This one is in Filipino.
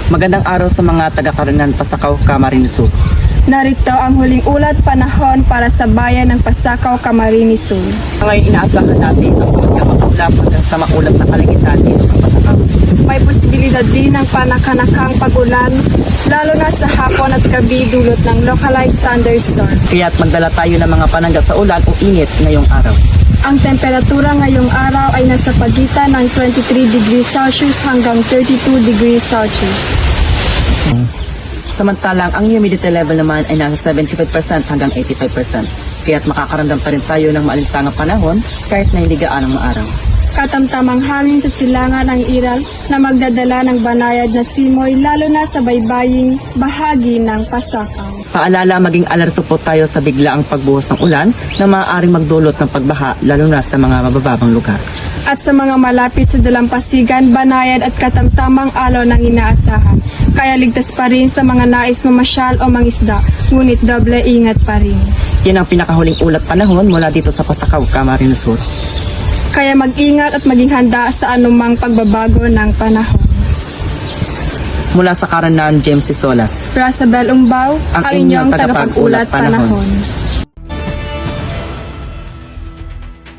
Magandang araw sa mga taga-Karanan, Pasakaw, Camarines Sur. Narito ang huling ulat panahon para sa bayan ng Pasakaw, Camarines Sur. Sa ngayon, inaasahan natin ang pagkakaulap hanggang sa maulap na kalangitan dito sa Pasakaw. May posibilidad din ng panakanakang pag-ulan, lalo na sa hapon at gabi dulot ng localized thunderstorm. Kaya't magdala tayo ng mga panangga sa ulan o init ngayong araw. Ang temperatura ngayong araw ay nasa pagitan ng 23 degrees Celsius hanggang 32 degrees Celsius. Samantalang ang humidity level naman ay nasa 75% hanggang 85%. Kaya't makakaramdam pa rin tayo ng maalintangang panahon kahit na hindi gaanong maaraw. Katamtamang hangin sa silangan ang iral na magdadala ng banayad na simoy lalo na sa baybaying bahagi ng Pasakaw. Paalala, maging alerto po tayo sa biglaang pagbuhos ng ulan na maaaring magdulot ng pagbaha lalo na sa mga mabababang lugar. At sa mga malapit sa dalampasigan, banayad at katamtamang alon ang inaasahan. Kaya ligtas pa rin sa mga nais mamasyal o mangisda, ngunit doble ingat pa rin. Yan ang pinakahuling ulat panahon mula dito sa Pasakaw, Camarines Sur. Kaya mag-ingat at maging handa sa anumang pagbabago ng panahon. Mula sa Karanan, James C. Solas. Rasabel Umbaw, Ang ang inyong tagapag-ulat panahon.